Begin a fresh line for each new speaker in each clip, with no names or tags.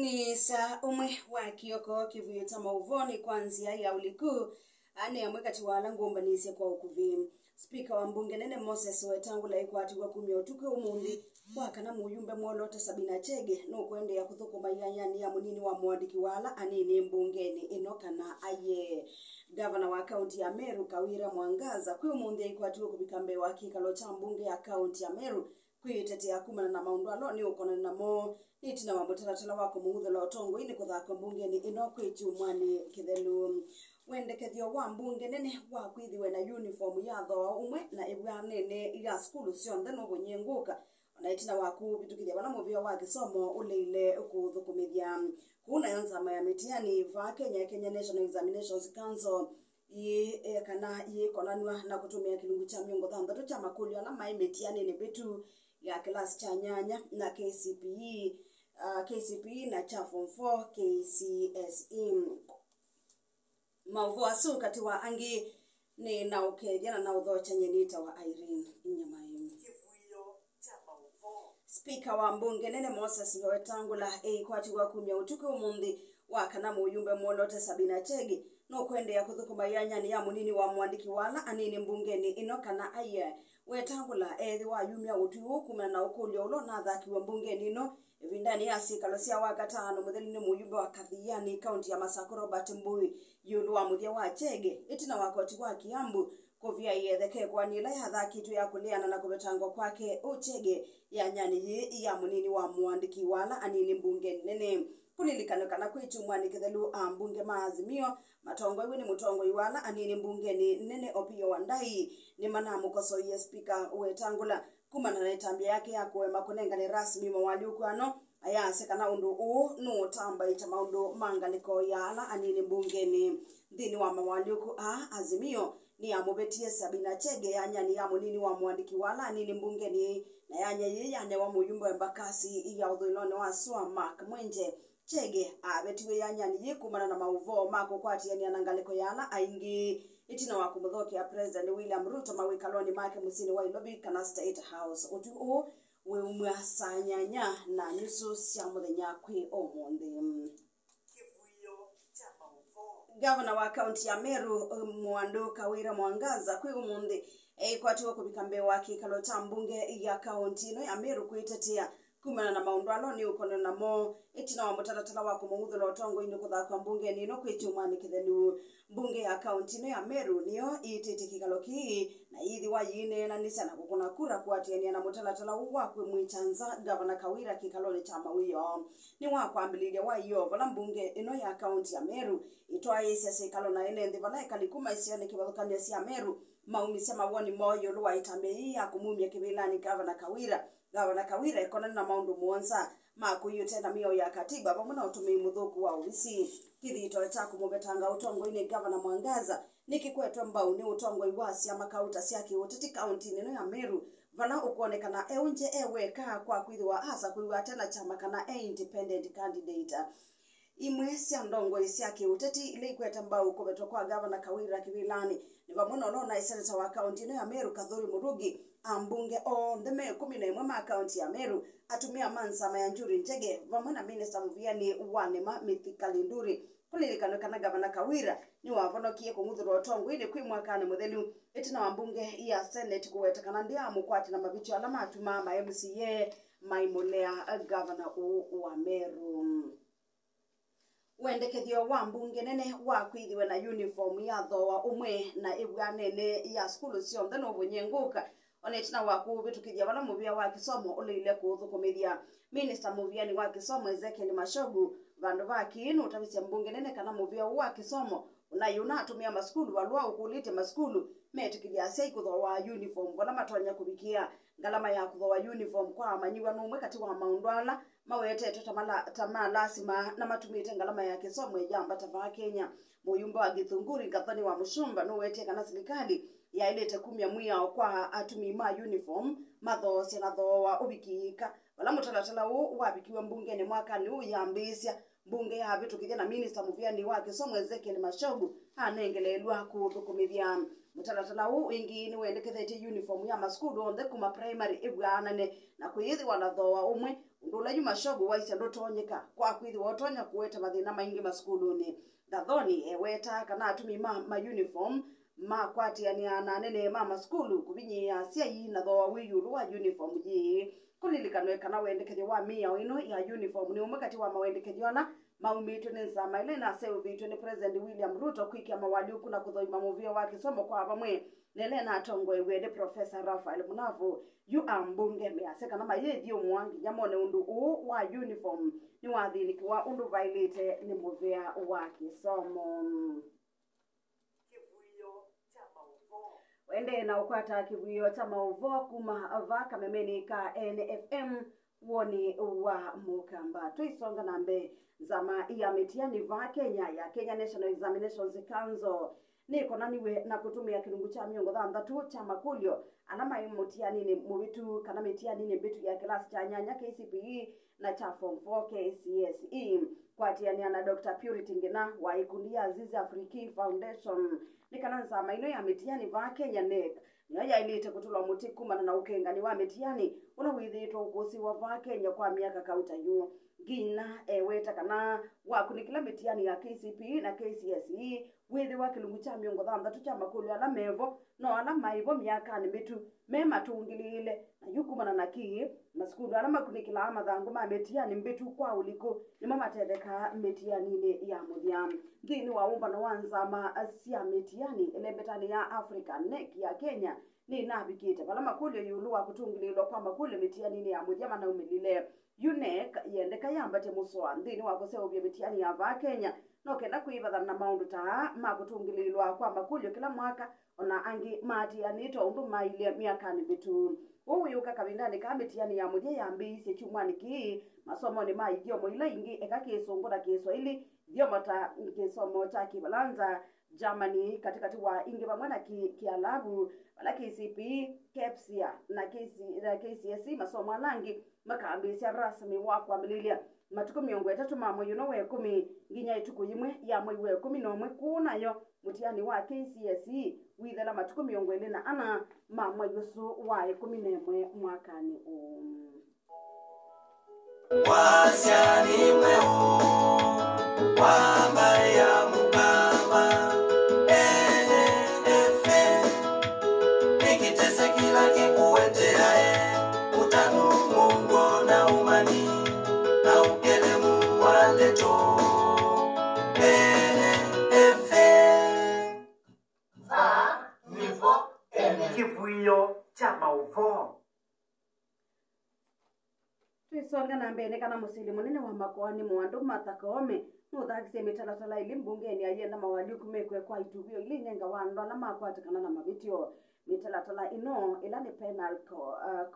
Ni saa umwe wa kioko kivuita mauvoni kwanzia ya uliku ane ya mweka tiwala ngombanisi kwa ukuvi. Speaker wa mbunge nene Moses Wetangula ikwati wa kumia utuke umundi wakana muyumbe mwolote Sabina Chege no kwende ya kuthuko mayanyani ya munini wa mwandiki wala anini mbungeni inokana aye. Gavana wa kaunti ya Meru Kawira Mwangaza kwi umundi ikwati wa kubikambe wa kikalo cha mbunge ya kaunti ya Meru kuitetea kumana na maundwalo ni ukona na mo nitina wa mutaratala wako muhudho la otongo ini kuthako mbungeni inokwichi umwani kithelu. Wendekethio wa mbunge nene wa kwithiwe na uniform ya thoa umwe na ibwa nene ila skulu sionthe no bunyenguka na itina waku bitukithia bana muvio wa kisomo uleile ukuthukumithia kuna yanzama ya mitiani va Kenya National Examinations Council kana konanwa na kutumia kilungu cha miongo thandatu cha makulio na mai mitiani ni bitu ya klasi cha nyanya na KCPE na cha form 4 KCSE. Mauvo asu kati wa angi ni na ukejana na udho cha nyenita wa Irene Nyamaini. Speaker wa mbunge nene Moses Wetangula kwati wa kumia utuke umundi wakana muyumbe mwolote Sabina Chege no kwende ya kuthukuma yanyani ya munini wa mwandiki wala anini mbungeni inokana aye. Wetangula wa yumia utuku kumana na ukulio ulo na dhaki wa mbungeni no vindani ya sikalosia wakatano mudhelini muyumbe wa Kathiani kaunti ya Masako Robert Mbui yulu wa muthia wa Chege itina wakoti wa Kiambu kovia yetheke kwa nila ya dhaki tu ya kuliana na kubetango kwake Uchege ya nyani ya munini wa mwandiki wala anini mbungeni nene kulilikana kwichu mwani kithelu mbunge maazimio matongo iwe ni mutongo iwala anini mbungeni nene Opiyo Wandayi ni mana mukoso ya Speaker Wetangula kumana na itambia yake ya kuwema kunengane rasmi mawaliuku ano ayase kana undu no tamba ita maundu mangaliko yala anini mbungeni dhini wa mawaliuku azimio ni ya mubetie Sabina Chege ya nyani ya munini wa mwandiki wala anini mbungeni na ya nye wa muyumbo embakasi ya udhuilone wa Sua Mark Mwenje Chege abetiwe ya nyani kumana na mauvo mako kwati ya ni anangaliko yala aingi itina wa kumudhoki ya President William Ruto mawikaloni make musini wa Ilobi kana State House utu we umwasanyanya na nusu sia muthenya kwi omundi. Gavana wa kaunti ya Meru Mwandu Kawira Mwangaza kwi umundi kwati wa kubikambe wa kikalo cha mbunge ya kaunti no ya Meru kuitetea kumana na maundwalo ni ukona na mo itina wa mutaratala wa kumuhudhu la otongo ini kuthaka mbunge nino kwichumani kithelu mbunge ya kaunti no ya Meru niyo itete kikalo kii na ithi wa yine na nisana kukuna kura kuatiania na mutaratala wa kumwichanza Gavana Kawira kikaloni cha mawiyo ni wa kwambililia wa iyo vala mbunge ino ya kaunti ya Meru itwa isi sikalo na ile ndi vala ikalikuma isione kibalukania si ya Meru maumisia mawoni moyo luwa itambe ya kumumia kibilani Gavana Kawira ikona na maundu muonza makuyu tena mio ya katiba pamuna utumi muthuku wa ulisi kithito cha kumubetanga utongo ine Gavana Mwangaza nikikwetwa mbau ni utongo iwasi ama kauta siaki utiti kaunti neno ya Meru vala ukuonekana eunje eweka kwa kwithiwa asa kuiwa tena chama kana independent candidate imwe cia ndongo isiaki uteti ile ikweta mbau kubetwa kwa Gavana Kawira kibilani ni vamuno na senator wa kaunti no ya Meru Kathuri Murugi ambunge the Meru 11 ma kaunti ya Meru atumia mansa mayanjuri Njege vamuna minister Muviani Wanema Mithikali Nduri kulilikana kana Gavana Kawira ni wavonokie kumuthuro otongo ile kwi mwakane muthelu itina wambunge ya Senate kuwetekana ndia mukwati na mabicho alama atuma ma MCA maimulea Gavana wa Meru. Wendekethio wa mbunge nene wa kwithiwe na uniform ya thoa umwe na ibwa nene ya skulu sionthe no bunyenguka onetina waku bitukithia bana muvia wa kisomo uleile kuthukumithia minister Muviani wa kisomo Ezekiel Mashogu vandu vakinu utavisia mbunge nene kana muvia wa kisomo unayuna atumia maskulu walwa ukulite maskulu metikithia asia ikuthoa uniform wana matonya kubikia ngalama ya kuthoa uniform kwa manyiwa numwe kati wa maundwala mawete tamala lasima na matumite ngalama ya kisomo ejamba tava Kenya muyumba wa Githunguri Gathoni wa Mushumba no wete kana serikali ya ilete kumya mwiya kwa atumi ma uniform mathosi na thoa ubikika wala mutaratala wabikiwa mbunge ni mwaka ni uyambisia mbunge ya bitukithia na minister Muviani wa kisomo Ezekiel Mashogu anengelelwa kuthukumithia mutaratala ingi ni wendekethete uniform ya maskulu onthe kuma primary ibwanane na kuyithi wanathoa umwe ndula juma shogo waisa ndotonyeka kwa kwithi wotonya kuweta mathina maingi maskuluni gathoni eweta kana atumi ma uniform ma kwatiania na nene mama skulu kubinyia ciai na tho wiyuru wa uniform ji kulilikanwe kana wendekethio wa mia ino ya uniform ni umwe kati wa mawendekethio na maumitwe ni zama ile na sevitwe ni President William Ruto kwikia mawali huku na kuthoima muvio wa kisomo kwa bamwe nele na tongo ewede Professor Raphael Munavu yu ambunge measeka na mayethi omwangi nyamone undu u wa uniform ni wathiliki wa undu violate ni muvia wa kisomo. Wende na ukwata kivuyo cha mauvo kuma avaka memeni ka NFM woni wa mukamba tuisonga nambe zama ya mitiani va Kenya ya Kenya National Examinations Council niko naniwe na kutumia kilungu cha miongo thanthatu cha makulio alama imutiani ni mubitu kana mitiani ni bitu ya class cha nyanya KCPE na cha form 4 KCSE kwatiania na Dr. Purity Ngina wa ikundi ya Azizi Afriki Foundation nikananza maino ya mitiani va Kenya NEC nyoya ilite kutulwa muti kumana na ukengani wa mitiani una withitwo ukosi wa va Kenya kwa miaka kauta yu gina eweta kana wa kunikila mitiani ya KCPE na KCSE withi wa kilungu cha miongo thanthatu cha makulu ala mevo no ala maivo miaka ni mitu mema tungilile na yukumana na ki maskulu ala makunikila amathangu ma mitiani mbitu kwa uliko ni mama tedeka mitiani ile ya muthiam thini wa umba na wanzama asia mitiani ile betani ya Africa NEC ya Kenya ni nabikite bala makulu yulu wa kutungililo kwa makulu mitiani ile ya muthiam na umilile UNEC yendeka yambate muswa thini wa kuseubya mitiani ya va Kenya no kenda kuivatha na maundu ta makutungililwa kwa makulio kila mwaka ona angi mati anito undu mailia miaka ni bitu uyuka kabindani ka mitiani ya muthia ya mbisi chumwani ki masomo ni maigio moila ingi eka kisungura Kiswahili thiomota kisomo cha Kibalanza Germany katikati wa ingi bamwe na Kiarabu wala KCPE KEPSIA na KCSE masomo alangi makambisia rasmi wa kwambililia matuko miongo 3 mamo yuno we 10 nginya ituko yimwe ya mwe we 11 kunayo mutiani wa KCSE withela matuko miongo 2 na ana mamo yusu wa 11 mwakani wasiani mweo wamba ya mukamba efe nikitese kila kikuendeae utanu mungo na umani na ukelemu waleto efe va nivo kivuyo cha mauvo tuisonga na mbele kana musili munene wa makoani mwandu matakome nuthakise mitalatala ili mbungeni ayenda mawali kumekwe kwa itubio ili nyenga wando na makwatikana na mabitio mitalatala ino ila ni penal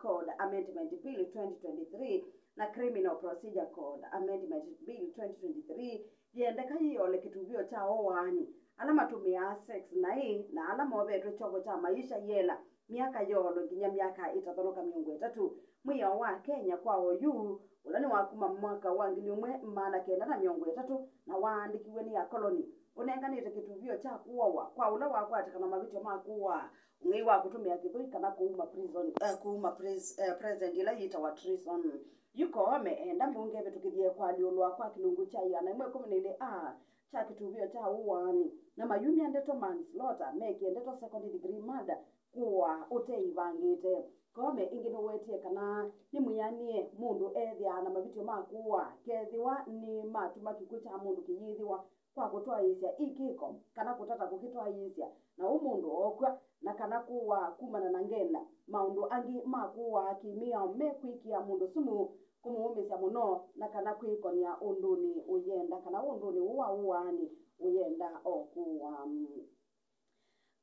code amendment bill 2023 na criminal procedure code amendment bill 2023 yendeka yole kitubio cha owani ala matumia sex na hii na ala mobetwe chogo cha maisha yela miaka yolo nginya miaka 3 mwiya wa Kenya kwa oyu ulani wakuma mwaka wa 1903 na waandikiwe ni ya koloni unenganite kituvio cha kuwa kwa ula wako atakana mabitio makuwa ungiwa kutumia kidhui kana kuuma prison president ila yita wa treason yuko enda mbunge betukithie kwa liolwa kwa kilungu cha yana 12 cha kituvio cha uwani na mayumi andeto manslaughter make andeto second degree murder kuwa uteivangite kome ingino wetie kana ni muyanie mundu ethia na mabitio makuwa kethiwa ni matuma kikucha mundu kiyithiwa kwa kutoa isia ikiko kana kutata kukitoa isia na umundu okwa na kana kuwa kumana na ngenda maundu angi makuwa akimia mekwikia mundu sumu kumuumisya muno na kana kwikonia unduni uyenda kana unduni uwani uyenda okuwa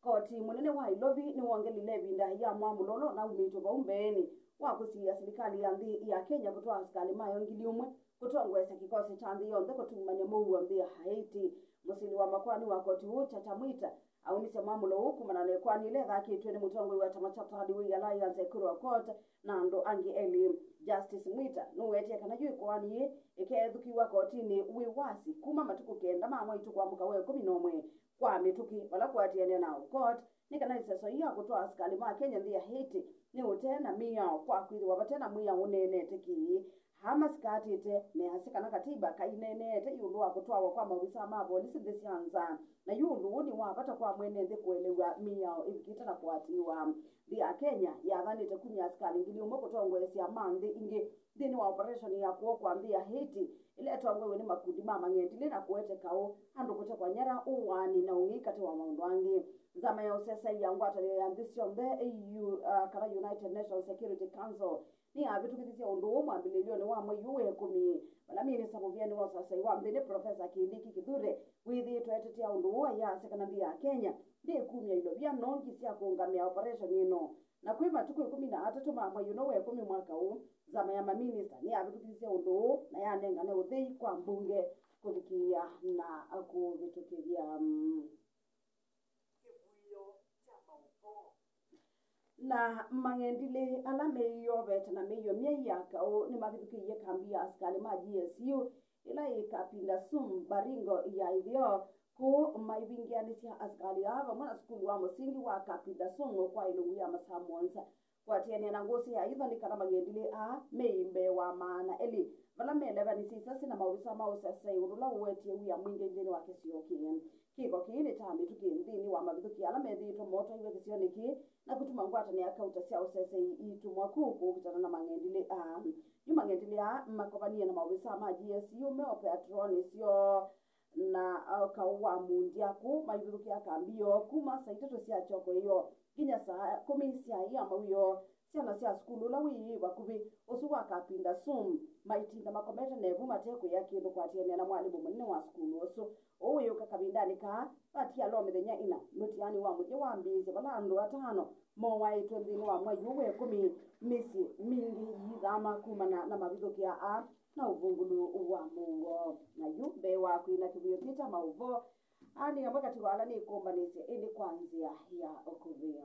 koti munene wa ilovi ni wongelile vinda ya mwamulolo na umito baumbeni wa kusia serikali ya nthi ya Kenya kutoa askari mayo ngiliumwe kutongwesa kikosi cha nthi yonthe kutumanya muwa nthi ya Haiti musili wa makwani wa koti ucha tamwita aunise mwamulo huku manane kwani ile thakitwe ni mutongo wa chama cha Third Alliance Equal Court na ndo angi eli Justice Mwita nuwetie kana juu kwani ikethukiwa kotini wiwasi kuma matuku kenda mamwe itukwa muka we 11 kwa mituki wala kuatiania nao court nikana iseso ya kutoa askari ma Kenya nthi ya Haiti ni utena mia kwa kwithwa batena mia unene tiki Hamas katete ne asikana katiba kainenete yulu wa kutwawa kwa mawisa mabo lisindisianza na yulu ni wapata kwa mwene nde kuelewa miyao ibikita na kuatiwa dia Kenya yathanite kunya askari ngili umwe kutongwesi amande ingi dini wa operation ya kuokwa mbia Haiti ile atongwe ni makundi mama ngentile na kuete kao andu kute kwa nyara uwani na ungikati wa maundu angi zama ya usesa ya ngwata ya ambition the EU kala United Nations Security Council ni abitukithisia undu umwe abililioni wa mwe kumi wala minista muviani wa sasa iwa mdene Professor Kindiki Kithure withi twetetia undu uwa ya sekanandi ya Kenya ndi kumya ilo vya nongi sia kuungamia operation ino na kwi matuku 13 mamwe we kumi mwaka huu zama ya maminista ni abitukithisia undu na ya nenga na uthei kwa mbunge kuvikia na kuvitukithia na mangendile ala meyo beta na meyo myaka o ni mabithukiye kambi ya askari ma GSU ila ikapinda sum baringo ya ithio ku maibingiani cia askari ava mwana skulu wa musingi wa kapinda sum kwa ilungu ya masamonsa kwa tiani na ngosi ya itho ni kana mangendile a meimbe wa maana eli bala meleva ni sisa na mawisa mausasa urula wetie uya mwingi ndini wa kisio kien kiko kile tambi tukindini wa mabithuki ala methito moto iwe kisio niki na kutuma ngwata ni akauta cia usese itumwa kuku kitana na mangendile mangendile makobania na mawisa ma GSU meope atroni sio na kauwa mundia ku maibithuki akambio kuma saa 3 cia choko iyo kinya saa 10 cia ya mawiyo ciana cia skulu la wi bakubi usuwa kapinda sum maitinda makometa nevu mateko ya kindu kwatiania na mwalimu munene wa skulu usu uyu kakabindani ka patia lo mithenya ina mutiani wa muthia wa mbizi bala andu atano mo waitwe nthini wa mwa yuwe 10 misi mingi yithama kumana na mabithuki a na uvungulu wa mungo na yumbe wa kwina kibuyo kita mauvo ani wakati wala ni kumbanisi ili kwanzia ya okuvia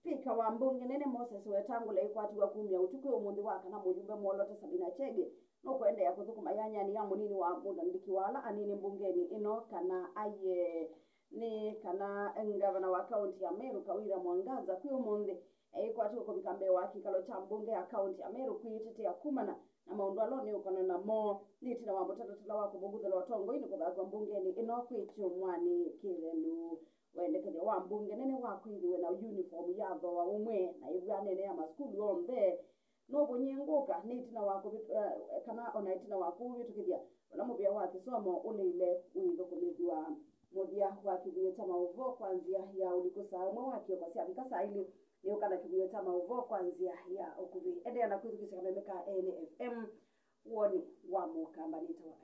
Speaker wa mbunge nene Moses Wetangula ikwatiwa kumya utuku umuthi waka na mujumbe mwolote Sabina Chege no kwenda ya kuthukuma yanyani ya munini wa mundandiki wala anini mbungeni ino kana aye ni kana ngavana wa kaunti ya Meru Kawira Mwangaza kwi umuthi ikwatiwa kubikambe wa kikalo cha mbunge ya kaunti ya Meru kuitetea kumana na maundu aloni ukona na mo nitina wa mutatatula wa kubugutha lo tongo ini kwa mbungeni ino kwitu mwani Kirelu wendekele wa mbunge nene wa kwithiwe na uniform ya tho umwe na ibwa nene ya maskulu ombe no bunyenguka nitina wa kana ona itina wa kubitukithia na mubia wa kisomo uleile witho kumithwa muthia wa kibuye cha mauvo kwanzia ya ulikusa umwe wa kio kwa cia saili ni ukana kibuye cha mauvo kwanzia ya ukubi ende na kuthukisha kamemeka NFM woni wa mukambanito wa